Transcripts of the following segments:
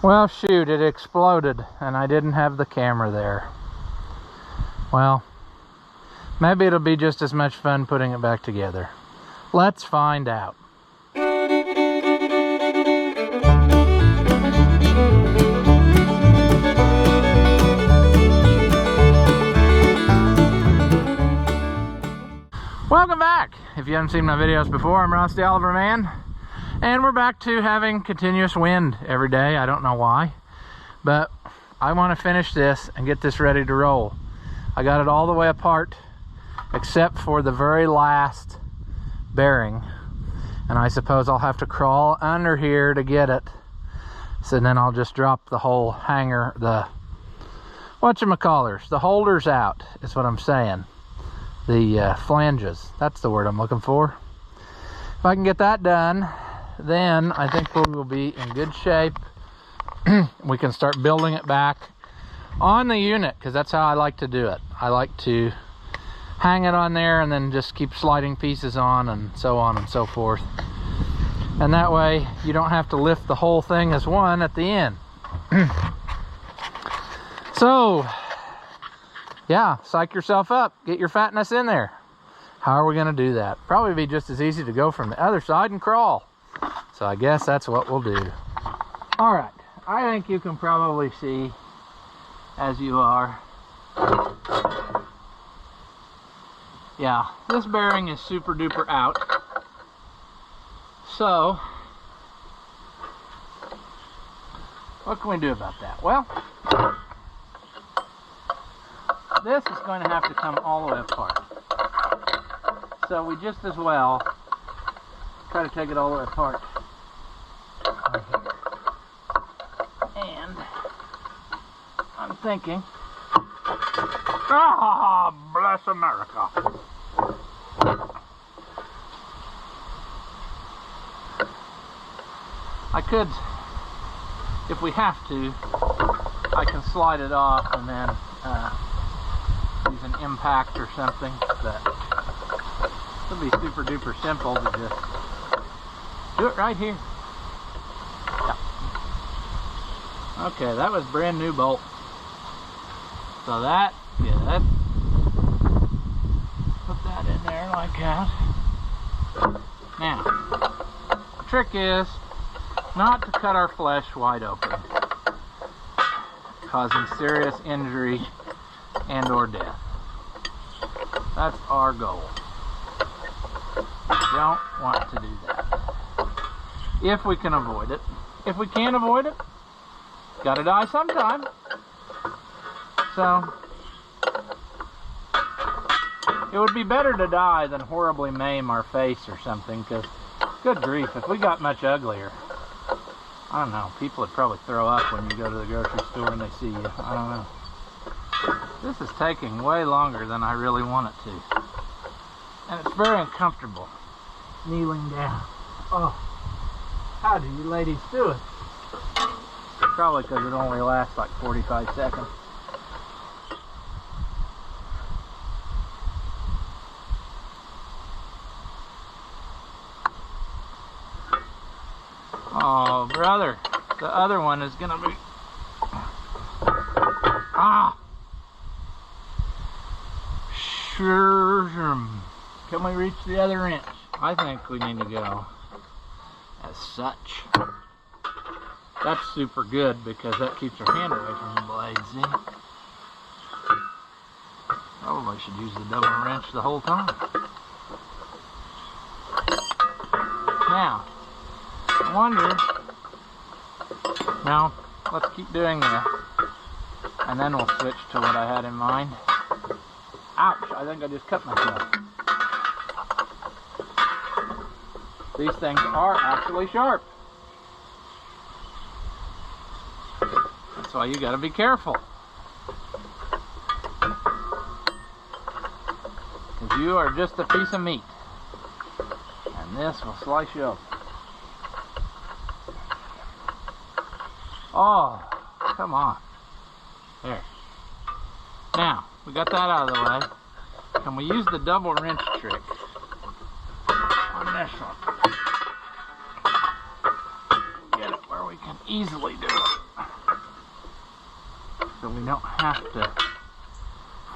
Well, shoot, it exploded and I didn't have the camera there. Well, maybe it'll be just as much fun putting it back together. Let's find out. Welcome back. If you haven't seen my videos before, I'm Rusty Oliver Man, and we're back to having continuous wind every day. I don't know why, but I want to finish this and get this ready to roll. I got it all the way apart except for the very last bearing, and I suppose I'll have to crawl under here to get it. So then I'll just drop the whole hanger, the whatchamacallers, the holders out is what I'm saying. The flanges, that's the word I'm looking for. If I can get that done, then I think we will be in good shape. We can start building it back on the unit, because that's how I like to do it. I like to hang it on there and then just keep sliding pieces on and so forth. And that way you don't have to lift the whole thing as one at the end. So yeah, psych yourself up, get your fatness in there. How are we going to do that? Probably be just as easy to go from the other side and crawl. So I guess that's what we'll do. All right, I think you can probably see, as you are, yeah, this bearing is super duper out. So what can we do about that? Well, this is going to have to come all the way apart. So we just as well try to take it all the way apart right here. And I'm thinking, ah, bless America. I could, if we have to, I can slide it off and then use an impact or something, but it'll be super duper simple to just do it right here. Yeah. Okay, that was brand new bolt. So that, yeah, put that in there like that. Now, the trick is not to cut our flesh wide open, causing serious injury and or death. That's our goal. We don't want to do that if we can avoid it. If we can't avoid it, gotta die sometime. So it would be better to die than horribly maim our face or something, because good grief, if we got much uglier, I don't know, people would probably throw up when you go to the grocery store and they see you. I don't know. This is taking way longer than I really want it to. And it's very uncomfortable kneeling down. Oh, how do you ladies do it? Probably because it only lasts like 45 seconds. Oh, brother, the other one is gonna be... Ah! Sure. Can we reach the other inch? I think we need to go as such. That's super good because that keeps our hand away from the blade, see? Probably should use the double wrench the whole time. Now, I wonder, now let's keep doing this and then we'll switch to what I had in mind. Ouch, I think I just cut myself. These things are actually sharp. That's why you gotta be careful. Because you are just a piece of meat. And this will slice you up. Oh, come on. There. Now, we got that out of the way. Can we use the double wrench trick on this one? Get it where we can easily do it. so we don't have to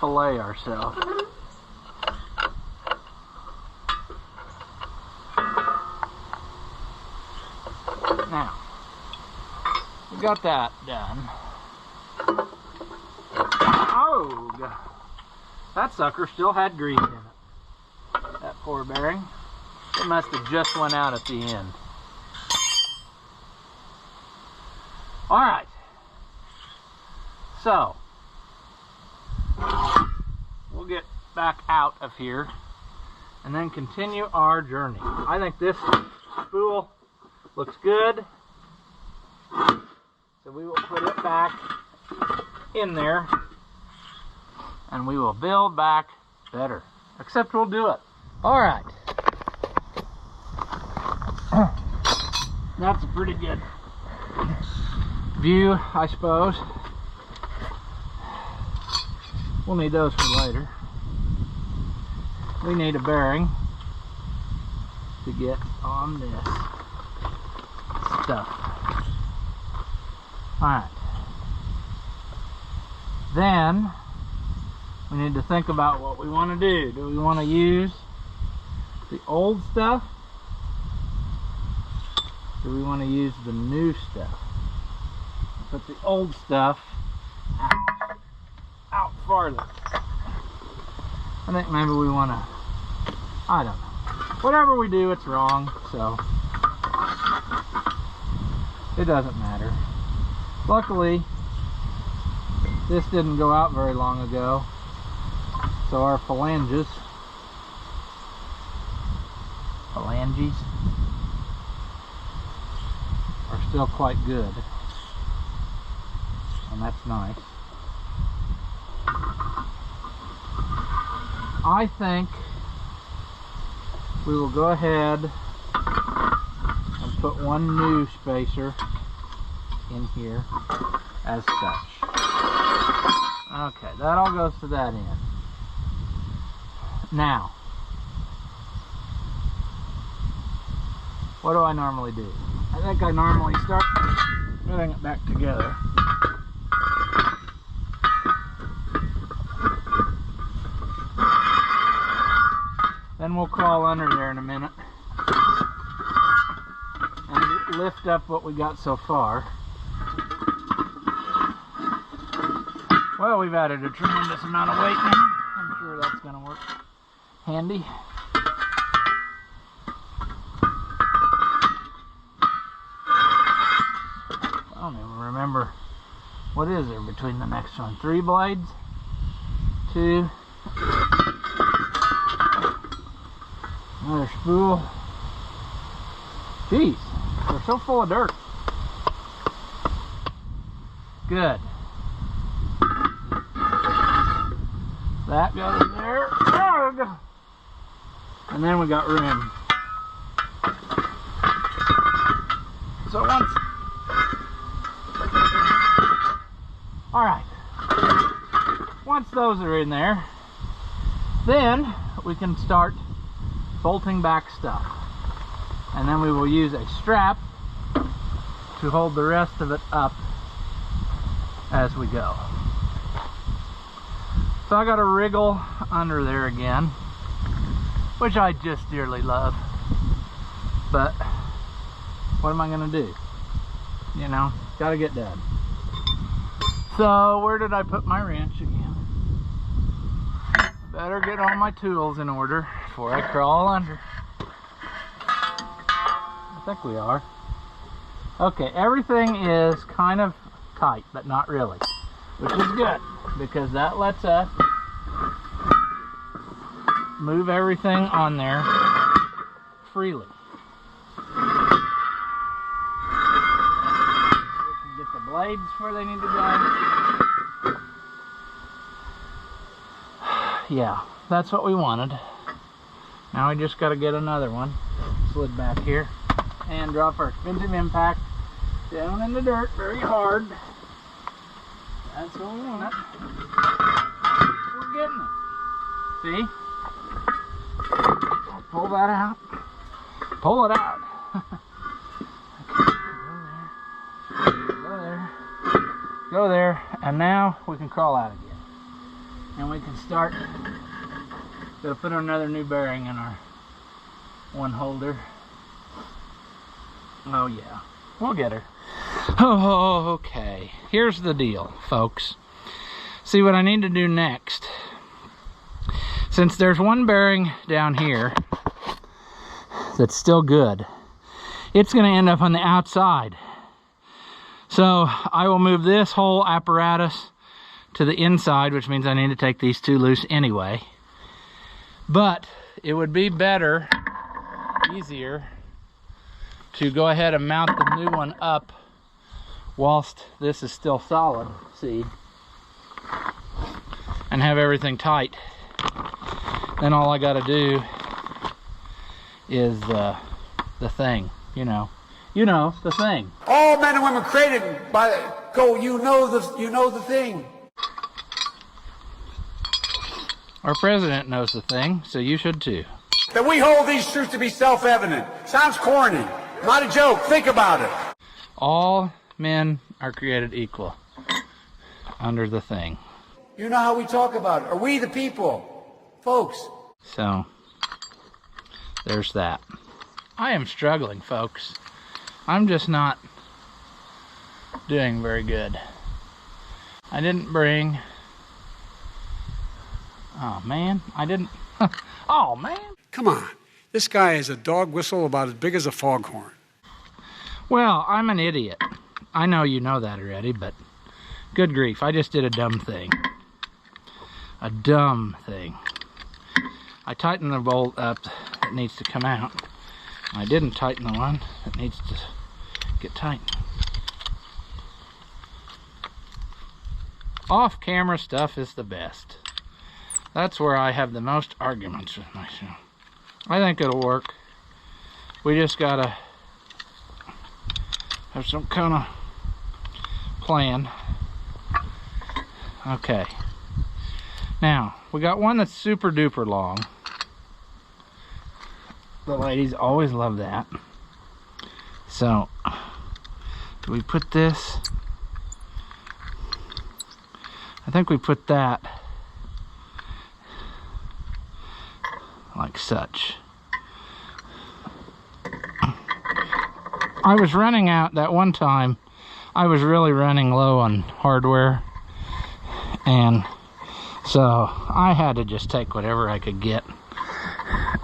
fillet ourselves. Now, we got that done. Oh, God. That sucker still had grease in it. That poor bearing. It must have just went out at the end. Alright. So, we'll get back out of here and then continue our journey. I think this spool looks good. So we will put it back in there and we will build back better. Except we'll do it. Alright. That's a pretty good view, I suppose. We'll need those for later. We need a bearing to get on this stuff. Alright. Then we need to think about what we want to do. Do we want to use the old stuff? Do we want to use the new stuff? Put the old stuff out farther. I think maybe we want to, I don't know. Whatever we do, it's wrong, so it doesn't matter. Luckily, this didn't go out very long ago, so our phalanges are still quite good, and that's nice. I think we will go ahead and put one new spacer in here as such. Okay, that all goes to that end. Now, what do I normally do? I think I normally start putting it back together. Then we'll crawl under there in a minute and lift up what we got so far. Well, we've added a tremendous amount of weight in. I'm sure that's going to work handy. I don't even remember, what is there between the next one? 3 blades? 2. Another spool. Jeez, they're so full of dirt. Good. That goes there. Ugh. And then we got room. So once... Alright. Once those are in there, then we can start bolting back stuff. And then we will use a strap to hold the rest of it up as we go. So I got to wriggle under there again, which I just dearly love. But what am I going to do? You know, got to get done. So where did I put my wrench again? Better get all my tools in order before I crawl under. I think we are. Okay, everything is kind of tight, but not really, which is good because that lets us move everything on there freely. We can get the blades where they need to go. Yeah, that's what we wanted. Now we just got to get another one slid back here and drop our expensive impact down in the dirt very hard. That's what we want. We're getting it. See? Pull that out. Pull it out. Okay, go there. Go there. Go there. And now we can crawl out again. And we can start. Gotta put another new bearing in our one holder. Oh yeah, we'll get her. Oh, okay. Here's the deal, folks. See what I need to do next. Since there's one bearing down here that's still good, it's gonna end up on the outside. So I will move this whole apparatus to the inside, which means I need to take these two loose anyway. But it would be better, easier, to go ahead and mount the new one up whilst this is still solid, see? And have everything tight. Then all I gotta do is the thing, you know, the thing. All men and women created by you know the thing. Our president knows the thing, so you should too. That we hold these truths to be self-evident. Sounds corny. Not a joke. Think about it. All men are created equal under the thing. You know how we talk about it. Are we the people, folks? So, there's that. I am struggling, folks. I'm just not doing very good. I didn't bring... Oh, man. I didn't... Oh, man. Come on. This guy has a dog whistle about as big as a foghorn. Well, I'm an idiot. I know you know that already, but good grief. I just did a dumb thing. A dumb thing. I tightened the bolt up that needs to come out. I didn't tighten the one that needs to get tightened. Off-camera stuff is the best. That's where I have the most arguments with myself. I think it'll work. We just gotta have some kind of plan. Okay. Now, we got one that's super duper long. The ladies always love that. So, do we put this? I think we put that like such. I was running out that one time. I was really running low on hardware, and so I had to just take whatever I could get,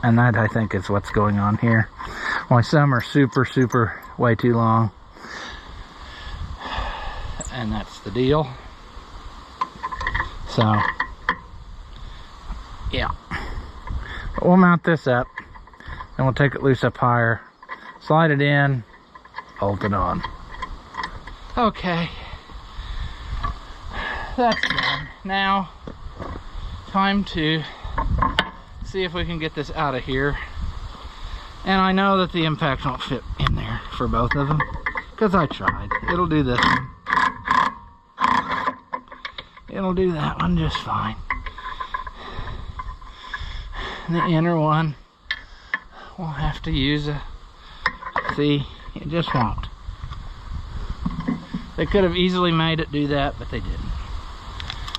and that I think is what's going on here. Why some are super way too long, and that's the deal. So yeah, but we'll mount this up, and we'll take it loose up higher, slide it in, bolt it on. Okay, that's done. Now, time to see if we can get this out of here. And I know that the impact won't fit in there for both of them, because I tried. It'll do this one. It'll do that one just fine. The inner one, we'll have to use a, see, it just won't. They could have easily made it do that, but they didn't.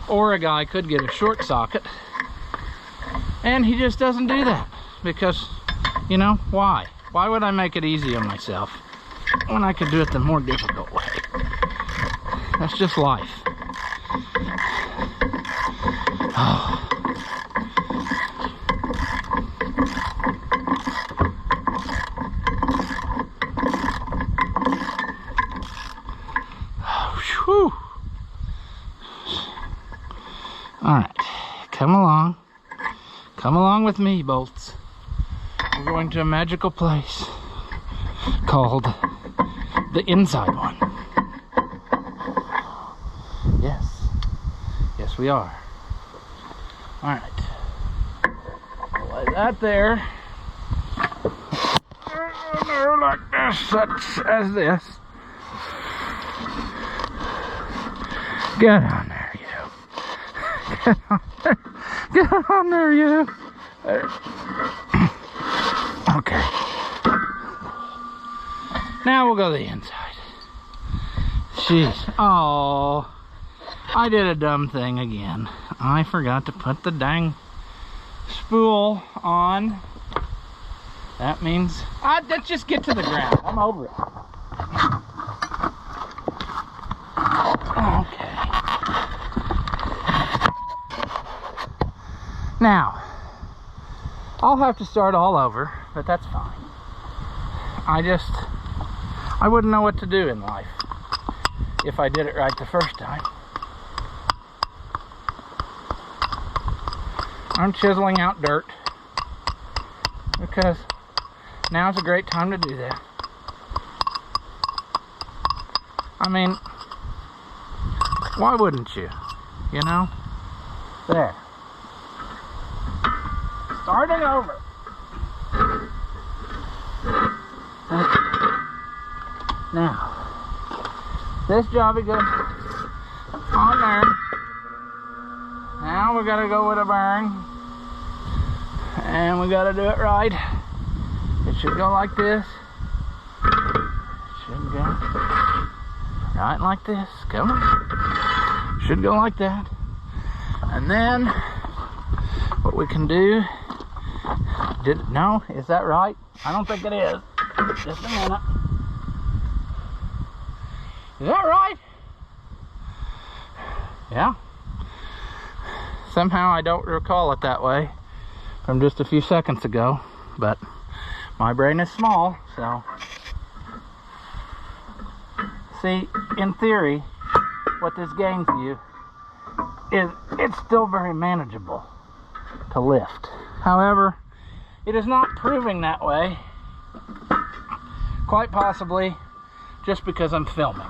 Or a guy could get a short socket, and he just doesn't do that, because, you know, why? Why would I make it easy on myself when I could do it the more difficult way? That's just life. Oh. Whew. All right, come along with me, bolts. We're going to a magical place called the inside one. Yes we are. All right, lay that there. Like this, such as this. Get on there, you. Get on there, you. There. Okay. Now we'll go to the inside. Jeez. Oh, I did a dumb thing again. I forgot to put the dang spool on. That means let's just get to the ground. I'm over it. Okay. Now, I'll have to start all over, but that's fine. I wouldn't know what to do in life if I did it right the first time. I'm chiseling out dirt because now's a great time to do that. I mean, why wouldn't you? You know? There. Starting over. Now, this jobby goes on there. Now we gotta go with a burn. And we gotta do it right. It should go like this. It should go right like this. Come on. Should go like that. And then what we can do, no, is that right? I don't think it is. Just a minute. Is that right? Yeah. Somehow I don't recall it that way from just a few seconds ago, but my brain is small, so. See, in theory, what this gains you is it's still very manageable to lift. However, it is not proving that way, quite possibly just because I'm filming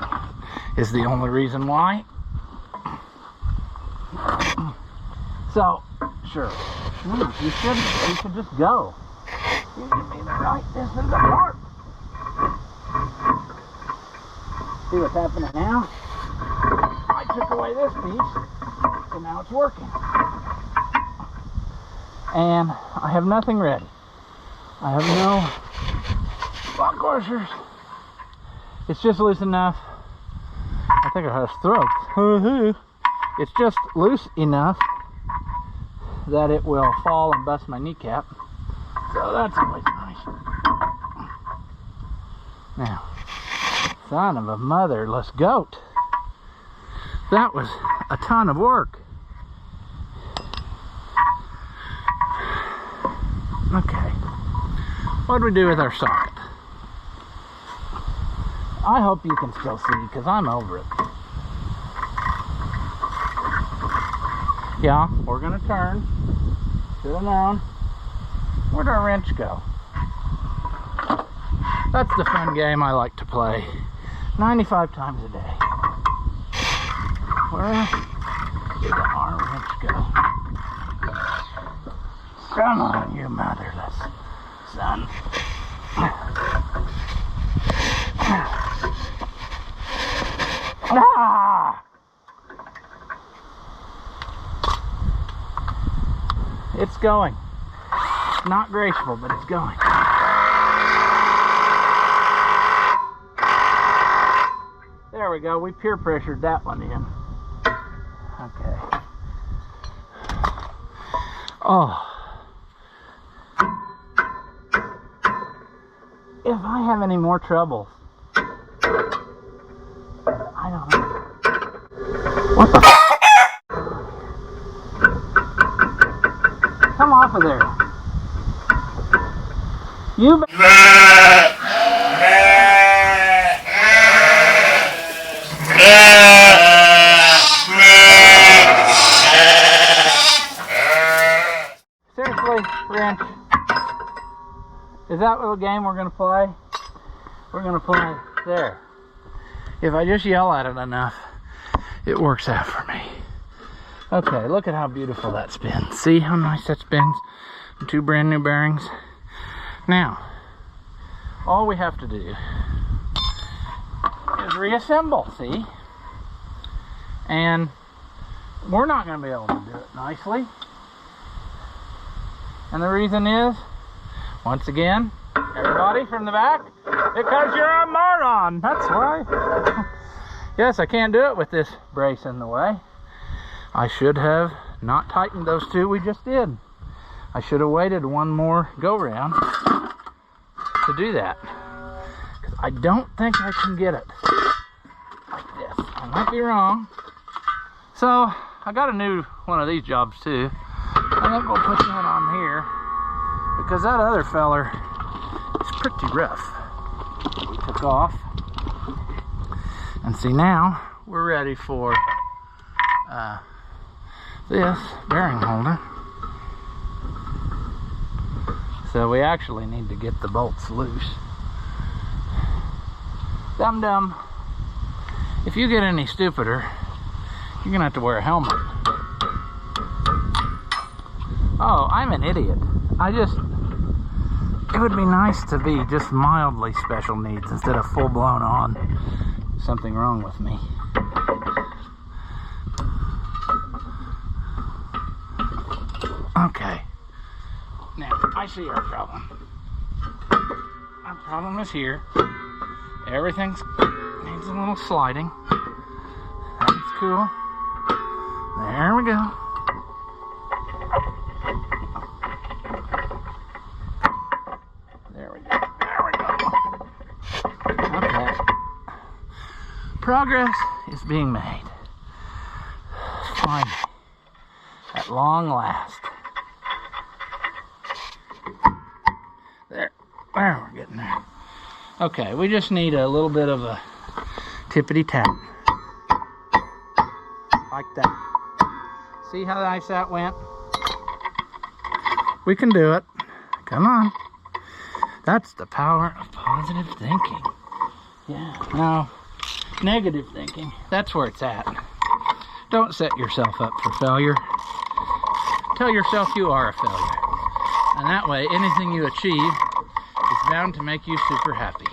is the only reason why. So, sure, you should just go. You give me the right distance apart. See what's happening now? I took away this piece, and now it's working. And I have nothing ready. I have no lock washers. It's just loose enough. I think I have throat. It's just loose enough that it will fall and bust my kneecap. So that's always nice. Now, son of a motherless goat. That was a ton of work. Okay. What do we do with our socket? I hope you can still see because I'm over it. Yeah, we're gonna turn. Should have known. Where'd our wrench go? That's the fun game I like to play 95 times a day. Where did our wrench go? Come on, you motherless son. Ah! It's going. It's not graceful, but it's going. There we go. We peer pressured that one in. Okay. Oh. If I have any more troubles, I don't know. What the f***? Come off of there. You seriously, wrench. Is that what game we're gonna play? We're gonna play there. If I just yell at it enough, it works out for me. Okay, look at how beautiful that spins. See how nice that spins? 2 brand new bearings. Now, all we have to do is reassemble, see? And we're not going to be able to do it nicely. And the reason is, once again, everybody from the back, because you're a moron. That's why. Yes, I can't do it with this brace in the way. I should have not tightened those two we just did. I should have waited one more go round to do that. 'Cause I don't think I can get it like this. I might be wrong. So I got a new one of these jobs too. I think we'll put that on here because that other feller is pretty rough. We took off. And see, now we're ready for this bearing holder. So we actually need to get the bolts loose. Dum-dum. If you get any stupider, you're gonna have to wear a helmet. Oh, I'm an idiot. It would be nice to be just mildly special needs instead of full-blown on. Something wrong with me. Okay. Now, I see our problem. Our problem is here. Everything needs a little sliding. That's cool. There we go. There we go. There we go. Okay. Progress is being made. Finally. At long last. There, we're getting there. Okay, we just need a little bit of a tippity tap. Like that. See how nice that went? We can do it. Come on. That's the power of positive thinking. Yeah, no, negative thinking. That's where it's at. Don't set yourself up for failure. Tell yourself you are a failure. And that way, anything you achieve is bound to make you super happy.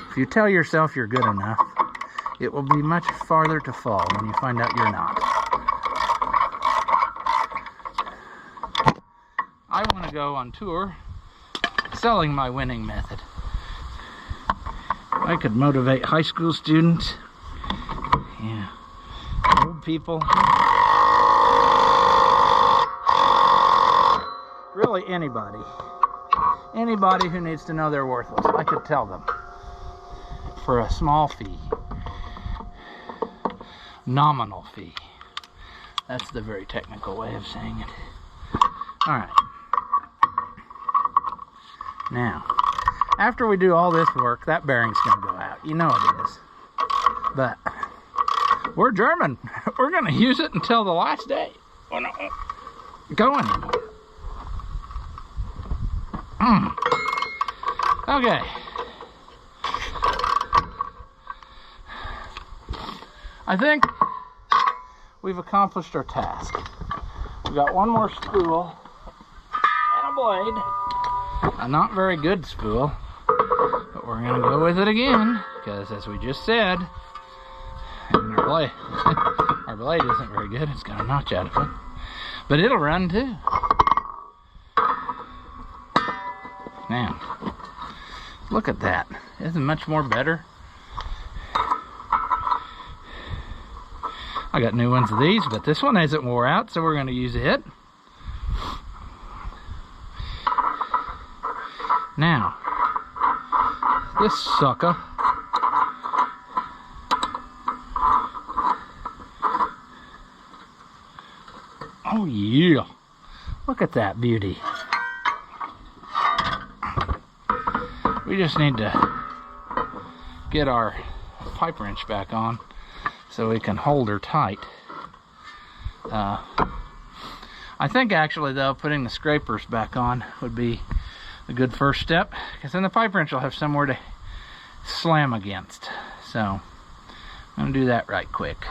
If you tell yourself you're good enough, it will be much farther to fall when you find out you're not. I want to go on tour selling my winning method. I could motivate high school students, yeah, old people, really anybody who needs to know they're worthless. I could tell them for a small fee, nominal fee. That's the very technical way of saying it. All right. Now, after we do all this work, that bearing's gonna go out. You know it is. But we're German. We're gonna use it until the last day. We're not going anymore. Okay. I think we've accomplished our task. We've got one more spool and a blade. A not very good spool, but we're gonna go with it again because, as we just said, and our blade isn't very good. It's got a notch out of it, but it'll run too. Now, look at that. Isn't much more better? I got new ones of these, but this one isn't wore out, so we're going to use it. Now, this sucker oh yeah, look at that beauty. We just need to get our pipe wrench back on so we can hold her tight. I think actually though, putting the scrapers back on would be a good first step, because then the pipe wrench will have somewhere to slam against. So I'm gonna do that right quick.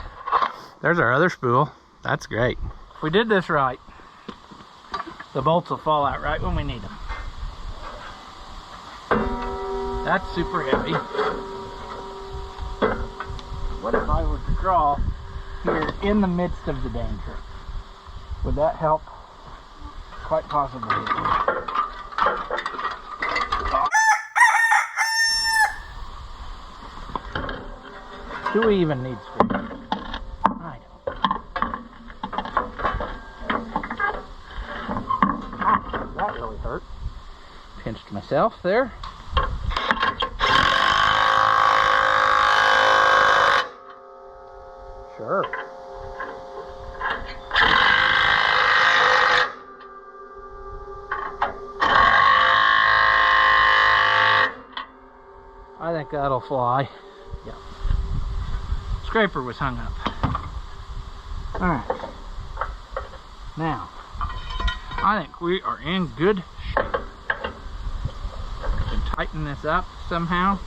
There's our other spool. That's great. If we did this right, the bolts will fall out right when we need them. That's super heavy. What if I were to draw here in the midst of the danger? Would that help? Quite possibly. Do we even need screwdrivers? I don't. Ah, that really hurt. Pinched myself there. Sure. I think that'll fly. Yeah. Scraper was hung up. Alright. Now, I think we are in good shape. We can tighten this up somehow.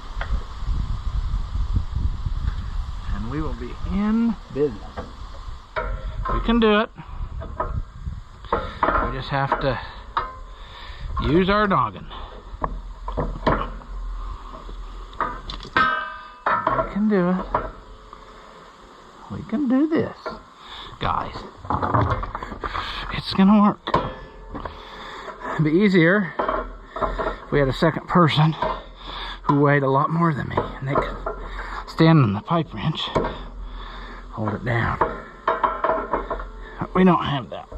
And we will be in business. We can do it. We just have to use our noggin. We can do it. We can do this, guys. It's gonna work. It'd be easier if we had a second person who weighed a lot more than me, and they could stand on the pipe wrench, hold it down. But we don't have that.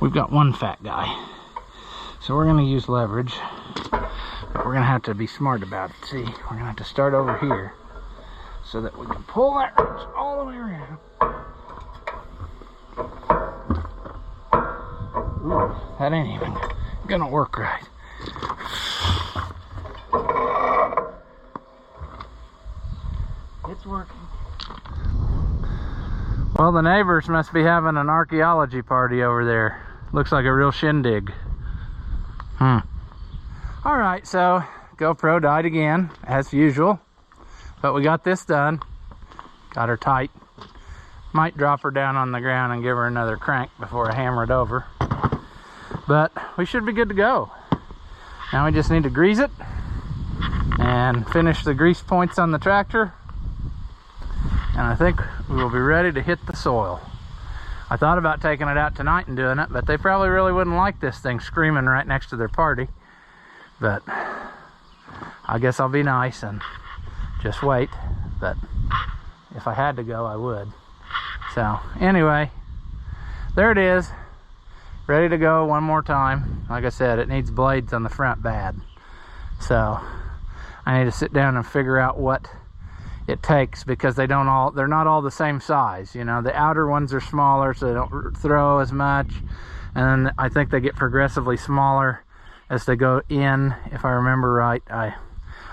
We've got one fat guy, so we're gonna use leverage. But we're gonna have to be smart about it. See, we're gonna have to start over here so that we can pull that wrench all the way around. Ooh, that ain't even gonna work right. It's working. Well, the neighbors must be having an archaeology party over there. Looks like a real shindig. Alright, so GoPro died again, as usual. But we got this done. Got her tight. Might drop her down on the ground and give her another crank before I hammer it over. But we should be good to go. Now we just need to grease it and finish the grease points on the tractor. And I think we will be ready to hit the soil. I thought about taking it out tonight and doing it, but they probably really wouldn't like this thing screaming right next to their party. But I guess I'll be nice and just wait. But if I had to go, I would. So anyway, there it is. Ready to go one more time. Like I said, it needs blades on the front bad. So I need to sit down and figure out what it takes, because they're not all the same size. You know, the outer ones are smaller, so they don't throw as much. And then I think they get progressively smaller as they go in, if I remember right. I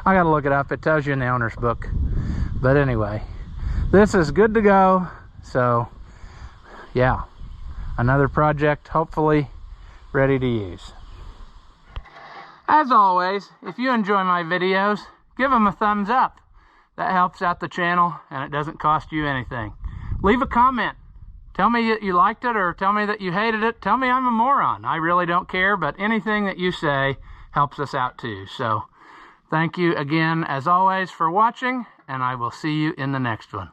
gotta look it up. It tells you in the owner's book. But anyway, this is good to go. So yeah, another project hopefully ready to use. As always, if you enjoy my videos, give them a thumbs up. That helps out the channel and it doesn't cost you anything. Leave a comment. Tell me that you liked it or tell me that you hated it. Tell me I'm a moron. I really don't care, but anything that you say helps us out too. So thank you again, as always, for watching, and I will see you in the next one.